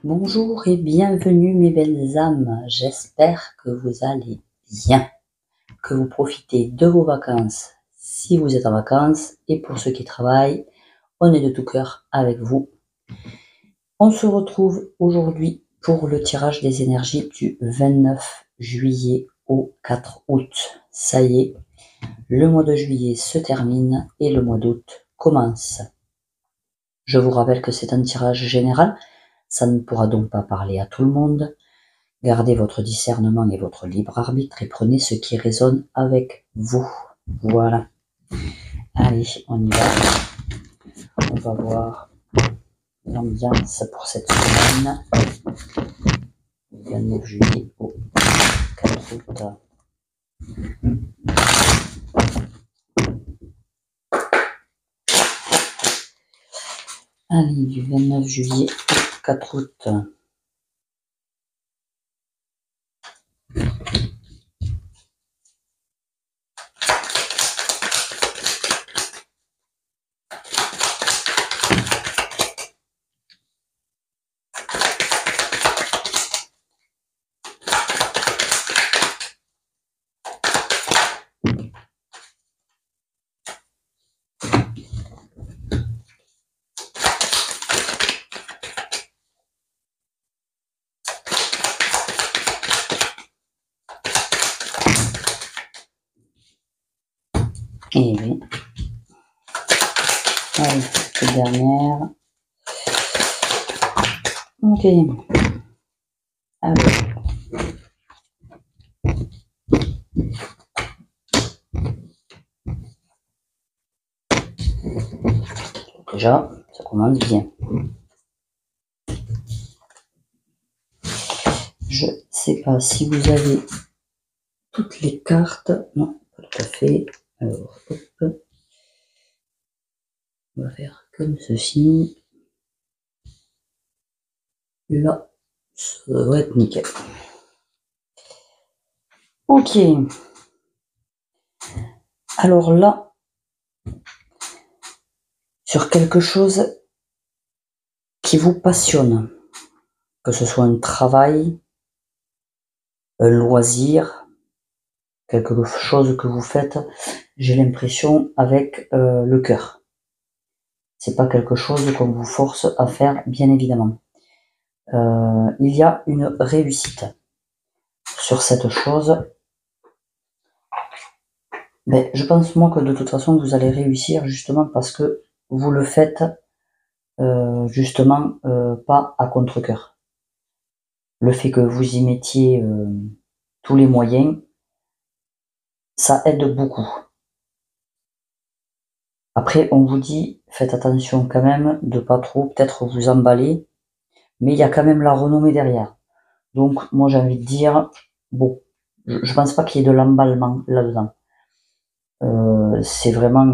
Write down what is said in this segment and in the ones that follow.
Bonjour et bienvenue mes belles âmes, j'espère que vous allez bien, que vous profitez de vos vacances si vous êtes en vacances et pour ceux qui travaillent, on est de tout cœur avec vous. On se retrouve aujourd'hui pour le tirage des énergies du 29 juillet au 4 août. Ça y est, le mois de juillet se termine et le mois d'août commence. Je vous rappelle que c'est un tirage général, ça ne pourra donc pas parler à tout le monde. Gardez votre discernement et votre libre arbitre et prenez ce qui résonne avec vous. Voilà. Allez, on y va. On va voir l'ambiance pour cette semaine. Du 29 juillet au 4 août. Allez, du 29 juillet au 4 août. Et oui. Allez, cette dernière. Ok. Allez. Déjà, ça commence bien. Je sais pas si vous avez toutes les cartes. Non, pas tout à fait. Alors, hop. On va faire comme ceci. Là, ça devrait être nickel. Ok. Alors là, sur quelque chose qui vous passionne, que ce soit un travail, un loisir, quelque chose que vous faites, j'ai l'impression avec le cœur. C'est pas quelque chose qu'on vous force à faire, bien évidemment. Il y a une réussite sur cette chose. Mais je pense moi que de toute façon vous allez réussir justement parce que vous le faites justement pas à contre-cœur. Le fait que vous y mettiez tous les moyens, ça aide beaucoup. Après, on vous dit, faites attention quand même de pas trop peut-être vous emballer, mais il y a quand même la renommée derrière. Donc, moi j'ai envie de dire, bon, je pense pas qu'il y ait de l'emballement là-dedans. C'est vraiment,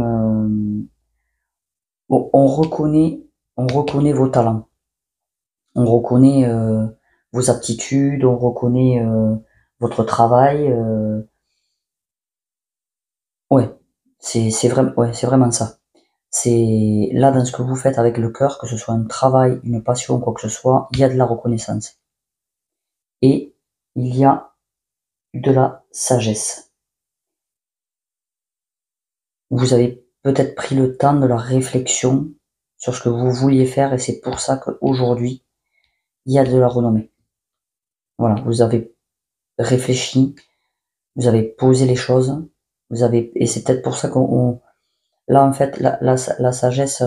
bon, on reconnaît vos talents, on reconnaît vos aptitudes, on reconnaît votre travail. Ouais, c'est vraiment ça. C'est là dans ce que vous faites avec le cœur, que ce soit un travail, une passion, quoi que ce soit, il y a de la reconnaissance. Et il y a de la sagesse. Vous avez peut-être pris le temps de la réflexion sur ce que vous vouliez faire et c'est pour ça qu'aujourd'hui, il y a de la renommée. Voilà, vous avez réfléchi, vous avez posé les choses, et c'est peut-être pour ça là en fait, la sagesse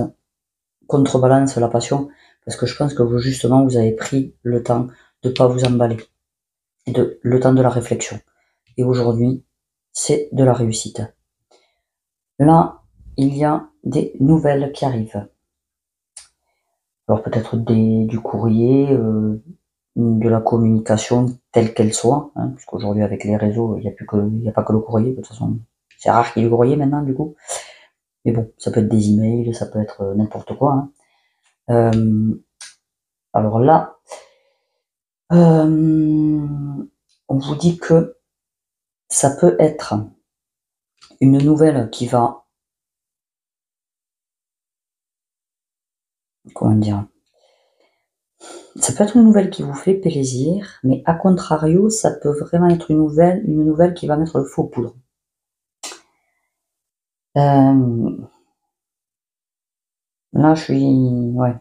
contrebalance la passion, parce que je pense que justement, vous avez pris le temps de pas vous emballer, le temps de la réflexion. Et aujourd'hui, c'est de la réussite. Là, il y a des nouvelles qui arrivent. Alors peut-être du courrier, de la communication telle qu'elle soit, hein, puisqu'aujourd'hui avec les réseaux, il n'y a pas que le courrier, de toute façon, c'est rare qu'il y ait du courrier maintenant du coup. Mais bon, ça peut être des emails, ça peut être n'importe quoi. Hein. Alors là, on vous dit que ça peut être une nouvelle qui va, comment dire, Ça peut être une nouvelle qui vous fait plaisir, mais à contrario, ça peut vraiment être une nouvelle qui va mettre le feu aux poudres. Là, je suis... Ouais.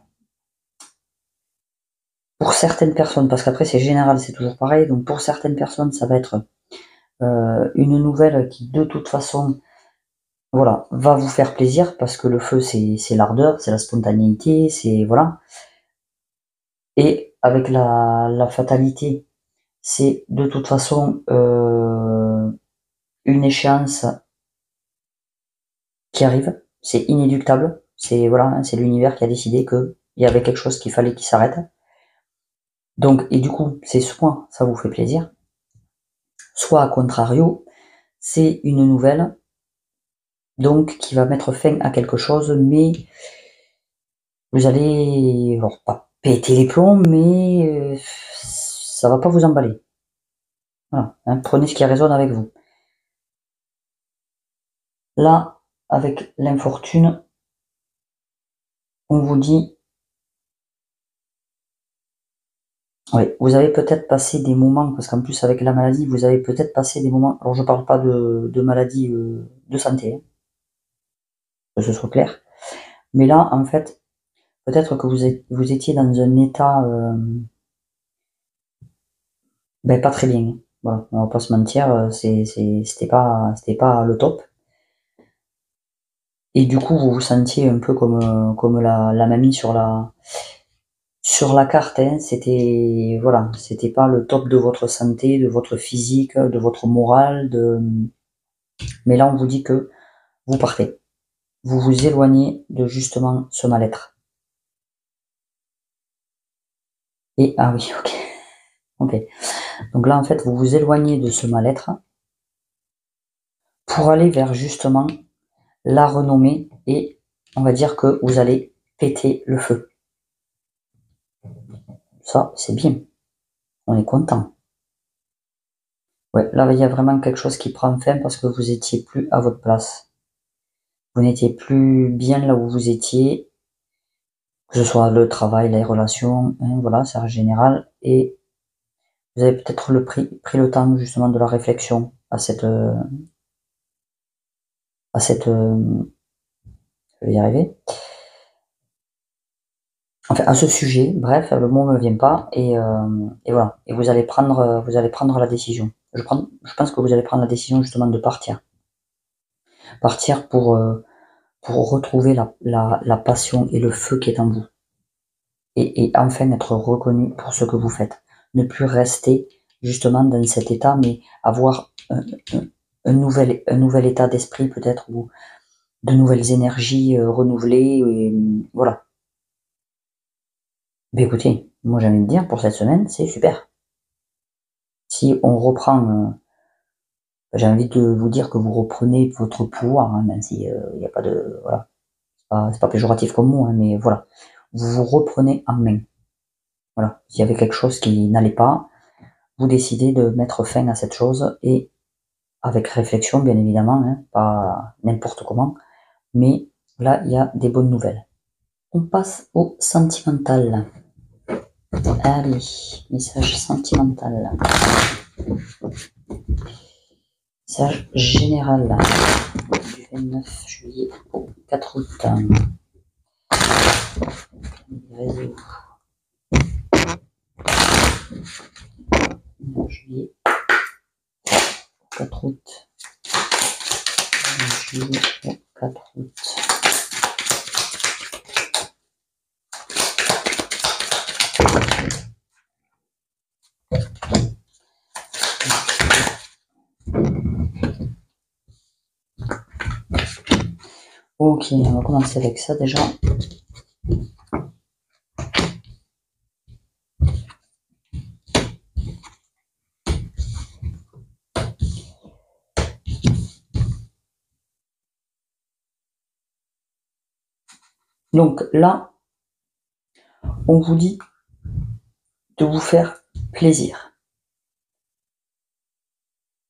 Pour certaines personnes, parce qu'après c'est général, c'est toujours pareil, donc pour certaines personnes, ça va être une nouvelle qui, de toute façon, voilà, va vous faire plaisir, parce que le feu, c'est l'ardeur, c'est la spontanéité, c'est... Voilà. Et avec la fatalité, c'est de toute façon une échéance qui arrive, c'est inéluctable, c'est voilà, hein, c'est l'univers qui a décidé qu'il y avait quelque chose qu'il fallait qu'il s'arrête. Donc, et du coup, c'est soit ça vous fait plaisir, soit à contrario, c'est une nouvelle, donc qui va mettre fin à quelque chose, mais vous allez, alors pas péter les plombs, mais ça va pas vous emballer. Voilà, hein, prenez ce qui résonne avec vous. Là, avec l'infortune, on vous dit, oui, vous avez peut-être passé des moments, parce qu'en plus avec la maladie, vous avez peut-être passé des moments, alors je parle pas de maladie de santé, hein, que ce soit clair, mais là, en fait, peut-être que vous étiez dans un état pas très bien. Voilà, on va pas se mentir, c'était pas le top. Et du coup, vous vous sentiez un peu comme la mamie sur la carte, hein. C'était, voilà, c'était pas le top de votre santé, de votre physique, de votre morale, mais là, on vous dit que vous partez. Vous vous éloignez de justement ce mal-être. Et, ah oui, ok. Ok. Donc là, en fait, vous vous éloignez de ce mal-être pour aller vers justement la renommée et on va dire que vous allez péter le feu. Ça, c'est bien. On est content. Ouais, là, il y a vraiment quelque chose qui prend fin parce que vous étiez plus à votre place. Vous n'étiez plus bien là où vous étiez, que ce soit le travail, les relations, hein, voilà, c'est en général. Et vous avez peut-être pris le temps justement de la réflexion je vais y arriver. Enfin, à ce sujet, bref, le mot me vient pas, et voilà. Et vous allez prendre la décision. Je pense que vous allez prendre la décision justement de partir. Partir pour retrouver la passion et le feu qui est en vous. Et enfin être reconnu pour ce que vous faites. Ne plus rester justement dans cet état, mais avoir un nouvel état d'esprit peut-être, ou de nouvelles énergies renouvelées, et voilà. Mais écoutez, moi j'ai envie de dire, pour cette semaine, c'est super. Si on reprend, j'ai envie de vous dire que vous reprenez votre pouvoir, hein, même si il n'y a pas de, voilà, c'est pas péjoratif comme mot, hein, mais voilà, vous vous reprenez en main. Voilà, s'il y avait quelque chose qui n'allait pas, vous décidez de mettre fin à cette chose, et avec réflexion, bien évidemment, hein, pas n'importe comment, mais là, il y a des bonnes nouvelles. On passe au sentimental. Allez, message sentimental. Message général du 29 juillet au 4 août. Réseau. 29 juillet, 4 août. 29 juillet au 4 août. Ok, on va commencer avec ça déjà. Donc là, on vous dit de vous faire plaisir.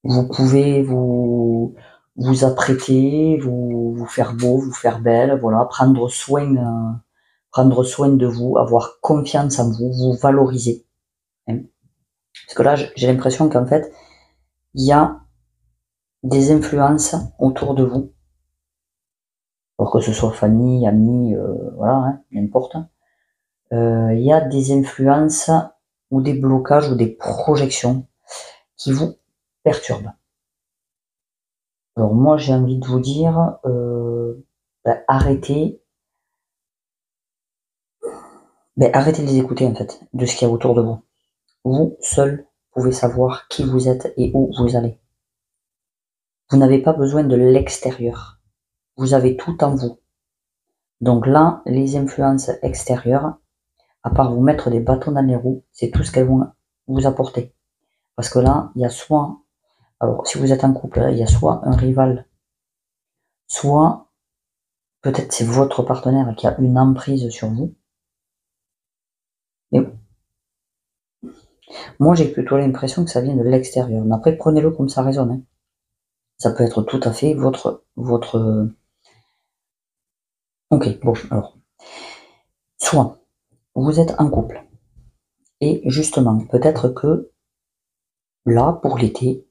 Vous pouvez vous apprêter, vous faire beau, vous faire belle, voilà, prendre soin prendre soin de vous, avoir confiance en vous, vous valoriser. Hein. Parce que là, j'ai l'impression qu'en fait, il y a des influences autour de vous, alors que ce soit famille, amis, voilà, hein, n'importe. Il y a des influences ou des blocages ou des projections qui vous perturbent. Alors moi, j'ai envie de vous dire, arrêtez arrêtez de les écouter en fait, de ce qu'il y a autour de vous. Vous, seul, pouvez savoir qui vous êtes et où vous allez. Vous n'avez pas besoin de l'extérieur. Vous avez tout en vous. Donc là, les influences extérieures, à part vous mettre des bâtons dans les roues, c'est tout ce qu'elles vont vous apporter. Parce que là, il y a soit, alors si vous êtes en couple, il y a soit un rival, soit peut-être c'est votre partenaire qui a une emprise sur vous. Mais moi, j'ai plutôt l'impression que ça vient de l'extérieur. Mais après, prenez-le comme ça résonne. Hein. Ça peut être tout à fait votre. Ok, bon, alors. Soit vous êtes en couple. Et justement, peut-être que là, pour l'été,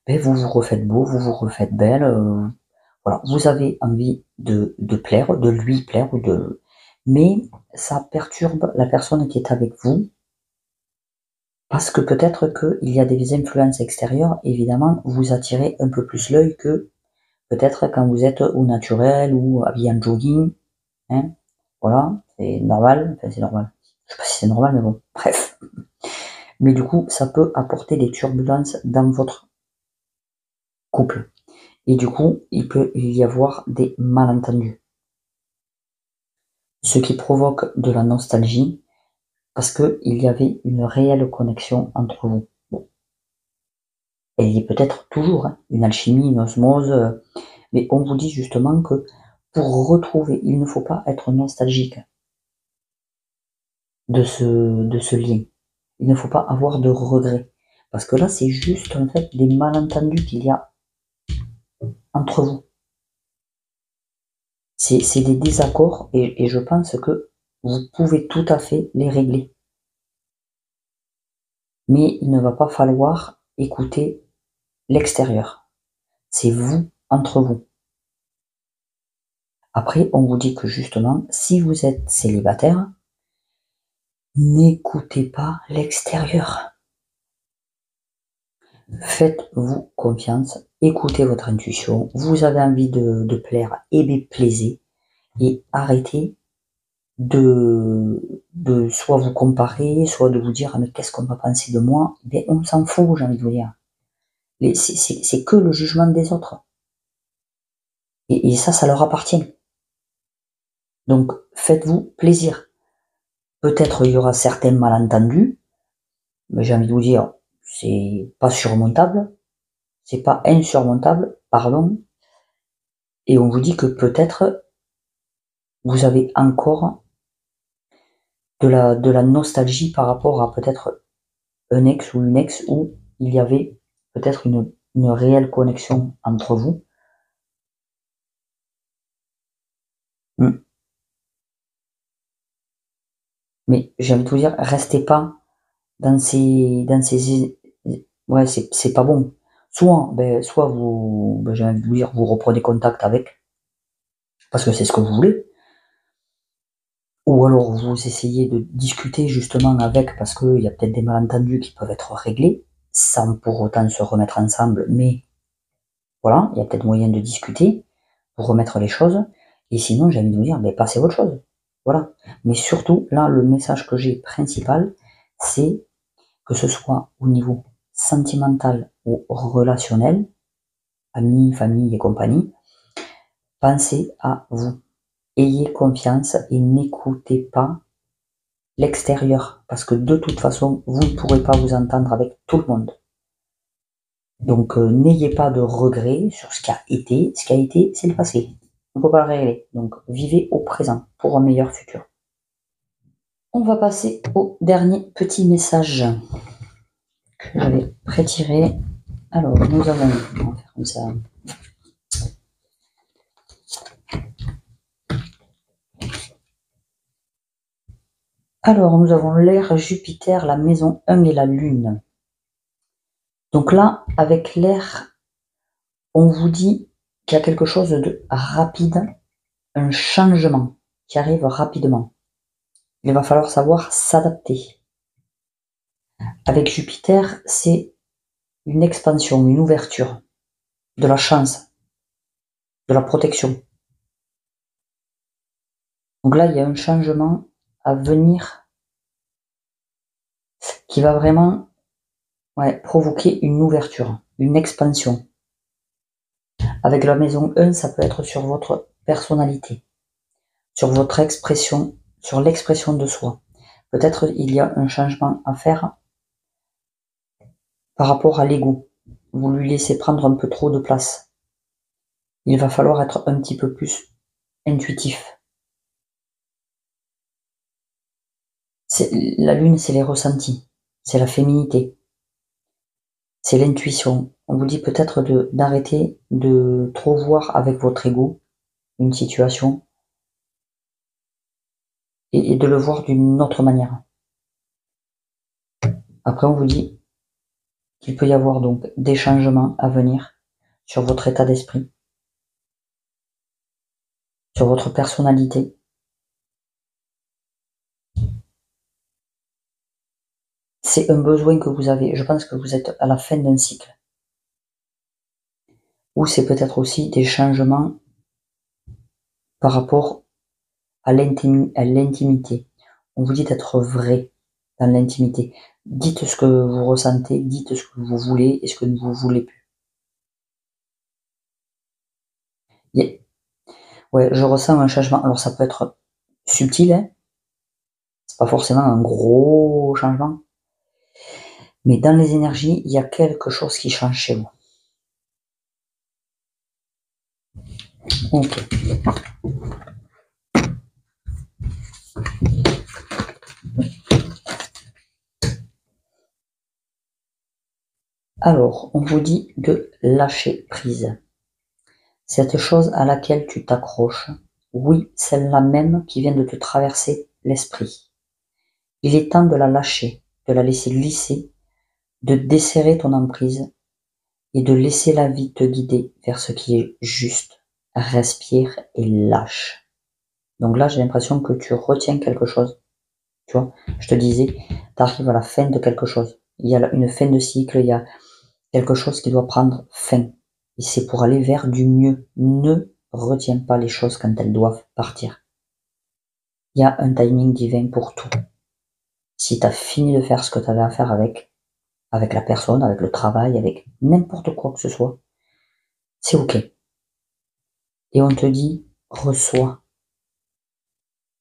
vous vous refaites beau, vous vous refaites belle. Voilà, vous avez envie de plaire, de lui plaire, mais ça perturbe la personne qui est avec vous. Parce que peut-être qu'il y a des influences extérieures, évidemment, vous attirez un peu plus l'œil que peut-être quand vous êtes au naturel ou habillé en jogging. Hein, voilà, c'est normal, enfin c'est normal. Je sais pas si c'est normal, mais bon, bref. Mais du coup, ça peut apporter des turbulences dans votre couple. Et du coup, il peut y avoir des malentendus. Ce qui provoque de la nostalgie, parce qu'il y avait une réelle connexion entre vous. Bon. Elle y est peut-être toujours, hein, une alchimie, une osmose, mais on vous dit justement que pour retrouver, il ne faut pas être nostalgique de ce lien. Il ne faut pas avoir de regrets. Parce que là, c'est juste en fait des malentendus qu'il y a entre vous. C'est des désaccords et je pense que vous pouvez tout à fait les régler. Mais il ne va pas falloir écouter l'extérieur. C'est vous, entre vous. Après, on vous dit que justement, si vous êtes célibataire, n'écoutez pas l'extérieur. Faites-vous confiance, écoutez votre intuition, vous avez envie de plaire, et bien plaisez, et arrêtez de soit vous comparer, soit de vous dire ah, mais qu'est-ce qu'on va penser de moi, ben, on s'en fout, j'ai envie de vous dire. C'est que le jugement des autres. Et ça leur appartient. Donc faites-vous plaisir. Peut-être il y aura certains malentendus, mais j'ai envie de vous dire, c'est pas surmontable, c'est pas insurmontable, pardon. Et on vous dit que peut-être vous avez encore de la nostalgie par rapport à peut-être un ex ou une ex où il y avait peut-être une réelle connexion entre vous. Mais j'ai envie de vous dire, restez pas dans ces, ouais, c'est pas bon. Soit vous, j'ai envie de vous dire, vous reprenez contact avec, parce que c'est ce que vous voulez. Ou alors vous essayez de discuter justement avec, parce qu'il y a peut-être des malentendus qui peuvent être réglés, sans pour autant se remettre ensemble, mais voilà, il y a peut-être moyen de discuter pour remettre les choses. Et sinon, j'ai envie de vous dire, passez à autre chose. Voilà. Mais surtout, là, le message que j'ai principal, c'est que ce soit au niveau sentimental ou relationnel, amis, famille et compagnie, pensez à vous. Ayez confiance et n'écoutez pas l'extérieur, parce que de toute façon, vous ne pourrez pas vous entendre avec tout le monde. Donc n'ayez pas de regrets sur ce qui a été. Ce qui a été, c'est le passé. On ne peut pas le régler. Donc vivez au présent pour un meilleur futur. On va passer au dernier petit message que j'avais prétiré. Alors, nous avons, on va faire comme ça. Alors, nous avons l'air, Jupiter, la maison 1 et la Lune. Donc là, avec l'air, on vous dit qu'il y a quelque chose de rapide, un changement qui arrive rapidement. Il va falloir savoir s'adapter. Avec Jupiter, c'est une expansion, une ouverture, de la chance, de la protection. Donc là, il y a un changement à venir qui va vraiment provoquer une ouverture, une expansion. Avec la maison 1, ça peut être sur votre personnalité, sur votre expression, sur l'expression de soi. Peut-être il y a un changement à faire par rapport à l'ego. Vous lui laissez prendre un peu trop de place. Il va falloir être un petit peu plus intuitif. La lune, c'est les ressentis, c'est la féminité, c'est l'intuition. On vous dit peut-être d'arrêter de trop voir avec votre ego une situation et de le voir d'une autre manière. Après, on vous dit qu'il peut y avoir donc des changements à venir sur votre état d'esprit, sur votre personnalité. C'est un besoin que vous avez. Je pense que vous êtes à la fin d'un cycle. Ou c'est peut-être aussi des changements par rapport à l'intimité. On vous dit d'être vrai dans l'intimité. Dites ce que vous ressentez, dites ce que vous voulez et ce que vous voulez plus. Ouais, je ressens un changement. Alors ça peut être subtil, hein. C'est pas forcément un gros changement. Mais dans les énergies, il y a quelque chose qui change chez vous. Ok. Alors, on vous dit de lâcher prise. Cette chose à laquelle tu t'accroches, oui, celle-là même qui vient de te traverser l'esprit. Il est temps de la lâcher, de la laisser glisser, de desserrer ton emprise et de laisser la vie te guider vers ce qui est juste. Respire et lâche. Donc là, j'ai l'impression que tu retiens quelque chose. Tu vois, je te disais, tu arrives à la fin de quelque chose. Il y a une fin de cycle, il y a quelque chose qui doit prendre fin. Et c'est pour aller vers du mieux. Ne retiens pas les choses quand elles doivent partir. Il y a un timing divin pour tout. Si tu as fini de faire ce que tu avais à faire avec la personne, avec le travail, avec n'importe quoi que ce soit, c'est ok. Et on te dit, reçois.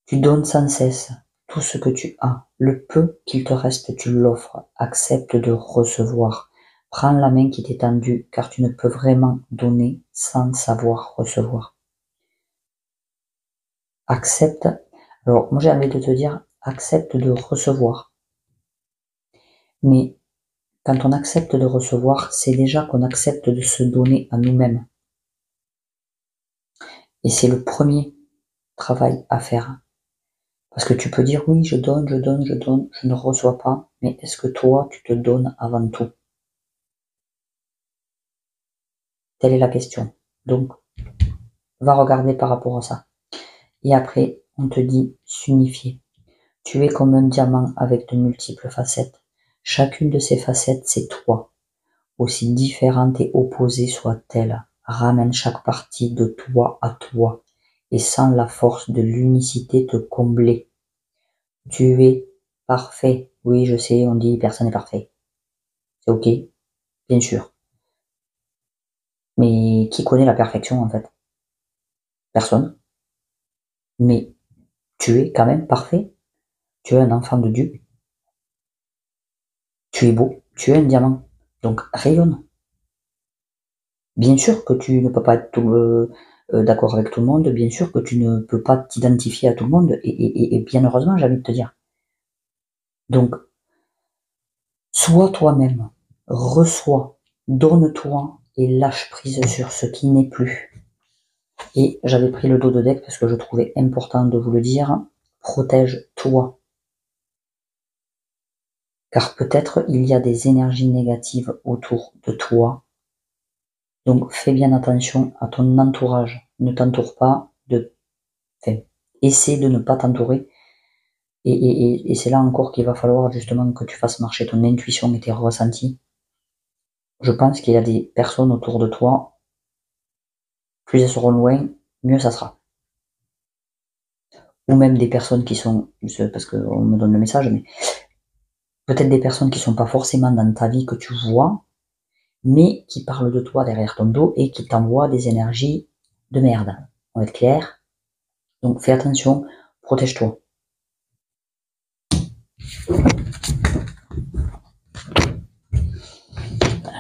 Tu donnes sans cesse tout ce que tu as. Le peu qu'il te reste, tu l'offres. Accepte de recevoir. Prends la main qui t'est tendue, car tu ne peux vraiment donner sans savoir recevoir. Accepte. Alors, moi j'ai envie de te dire, accepte de recevoir. Mais quand on accepte de recevoir, c'est déjà qu'on accepte de se donner à nous-mêmes. Et c'est le premier travail à faire. Parce que tu peux dire oui, je donne, je ne reçois pas, mais est-ce que toi, tu te donnes avant tout? Telle est la question. Donc, va regarder par rapport à ça. Et après, on te dit s'unifier. Tu es comme un diamant avec de multiples facettes. Chacune de ces facettes, c'est toi. Aussi différente et opposée soit-elle, ramène chaque partie de toi à toi, et sans la force de l'unicité te combler. Tu es parfait. Oui, je sais, on dit personne n'est parfait. C'est ok, bien sûr. Mais qui connaît la perfection en fait? Personne. Mais tu es quand même parfait. Tu es un enfant de Dieu. Tu es beau. Tu es un diamant. Donc rayonne. Bien sûr que tu ne peux pas être d'accord avec tout le monde. Bien sûr que tu ne peux pas t'identifier à tout le monde. Et bien heureusement, j'ai envie de te dire. Donc, sois toi-même. Reçois. Donne-toi et lâche prise sur ce qui n'est plus. Et j'avais pris le dos de deck parce que je trouvais important de vous le dire. Protège-toi. car peut-être il y a des énergies négatives autour de toi. Donc fais bien attention à ton entourage. Ne t'entoure pas de... Enfin, essaie de ne pas t'entourer. Et c'est là encore qu'il va falloir justement que tu fasses marcher ton intuition et tes ressentis. Je pense qu'il y a des personnes autour de toi, plus elles seront loin, mieux ça sera. Ou même des personnes qui sont, parce qu'on me donne le message, mais peut-être des personnes qui sont pas forcément dans ta vie que tu vois, mais qui parlent de toi derrière ton dos et qui t'envoient des énergies de merde. On va être clair. Donc fais attention, protège-toi.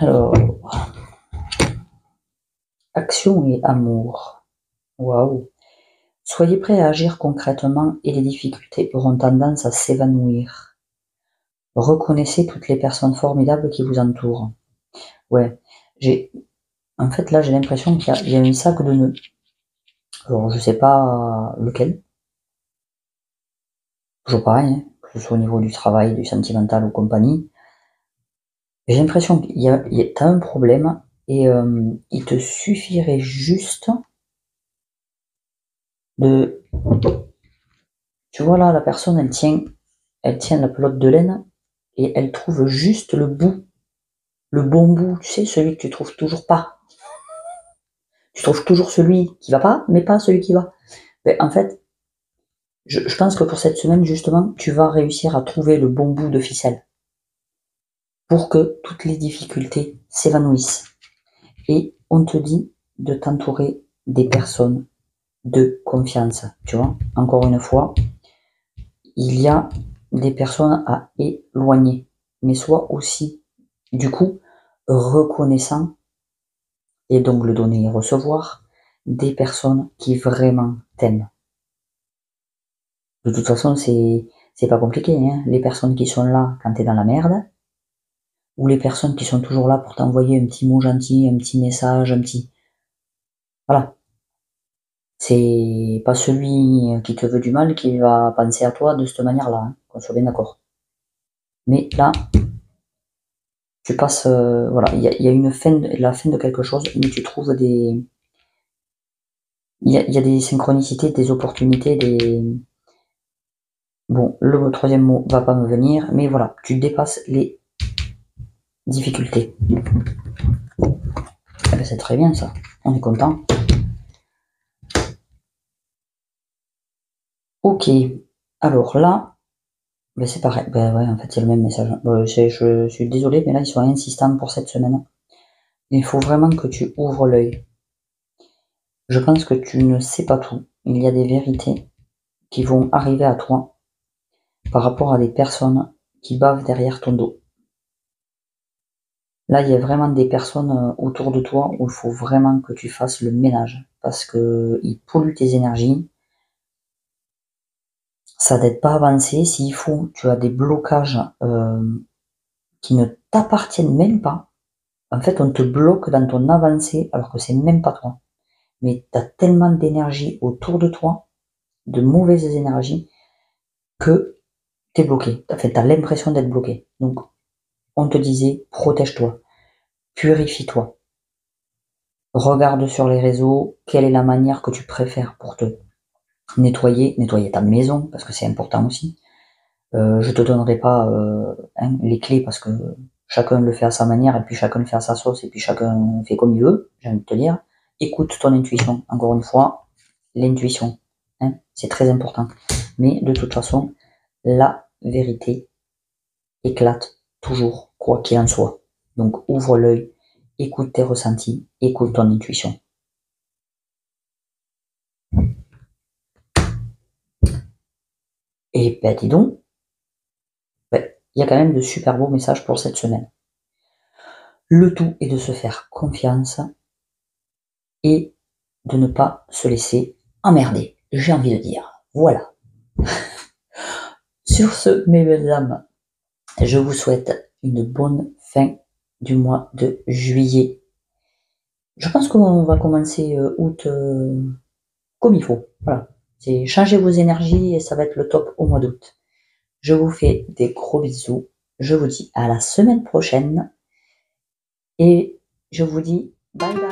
Alors, action et amour. Waouh. Soyez prêts à agir concrètement et les difficultés auront tendance à s'évanouir. Reconnaissez toutes les personnes formidables qui vous entourent. Ouais, en fait là j'ai l'impression qu'il y a un sac de nœuds. Alors je sais pas lequel. Toujours pareil, hein, que ce soit au niveau du travail, du sentimental ou compagnie. J'ai l'impression t'as un problème et il te suffirait juste de... Tu vois là, la personne elle tient la pelote de laine et elle trouve juste le bout, le bon bout, tu sais, celui que tu trouves toujours pas. Tu trouves toujours celui qui va pas, mais pas celui qui va. Ben, en fait, je pense que pour cette semaine, justement, tu vas réussir à trouver le bon bout de ficelle pour que toutes les difficultés s'évanouissent. Et on te dit de t'entourer des personnes de confiance, tu vois. Encore une fois, il y a des personnes à éloigner, mais sois aussi, du coup, reconnaissant, et donc le donner et recevoir, des personnes qui vraiment t'aiment. De toute façon, c'est pas compliqué, hein. Les personnes qui sont là quand t'es dans la merde, ou les personnes qui sont toujours là pour t'envoyer un petit mot gentil, un petit message, un petit... Voilà. C'est pas celui qui te veut du mal qui va penser à toi de cette manière-là, hein, qu'on soit bien d'accord. Mais là, tu passes, voilà, il y a une fin, la fin de quelque chose, mais tu trouves des... Il y a des synchronicités, des opportunités, des... Bon, le troisième mot va pas me venir, mais voilà, tu dépasses les difficultés. Eh ben, c'est très bien ça, on est content. Ok, alors là, ben c'est pareil, ben ouais, en fait c'est le même message. Je suis désolé, mais là ils sont insistants pour cette semaine. Il faut vraiment que tu ouvres l'œil. Je pense que tu ne sais pas tout. Il y a des vérités qui vont arriver à toi par rapport à des personnes qui bavent derrière ton dos. Là, il y a vraiment des personnes autour de toi où il faut vraiment que tu fasses le ménage parce qu'ils polluent tes énergies. Ça t'aide pas à avancer. S'il faut, tu as des blocages qui ne t'appartiennent même pas. En fait, on te bloque dans ton avancée alors que c'est même pas toi. Mais tu as tellement d'énergie autour de toi, de mauvaises énergies, que t'es bloqué. T'as l'impression d'être bloqué. Donc, on te disait, protège-toi, purifie-toi. Regarde sur les réseaux quelle est la manière que tu préfères pour te nettoyer ta maison, parce que c'est important aussi. Je te donnerai pas les clés parce que chacun le fait à sa manière, et puis chacun le fait à sa sauce, et puis chacun fait comme il veut, j'ai envie de te dire. Écoute ton intuition, encore une fois, l'intuition, hein, c'est très important. Mais de toute façon, la vérité éclate toujours, quoi qu'il en soit. Donc ouvre l'œil, écoute tes ressentis, écoute ton intuition. Et ben dis donc, il y a quand même de super beaux messages pour cette semaine. Le tout est de se faire confiance et de ne pas se laisser emmerder, j'ai envie de dire. Voilà. Sur ce, mes belles âmes, je vous souhaite une bonne fin du mois de juillet. Je pense qu'on va commencer août comme il faut. Voilà. C'est changer vos énergies et ça va être le top au mois d'août. Je vous fais des gros bisous. je vous dis à la semaine prochaine et je vous dis bye bye.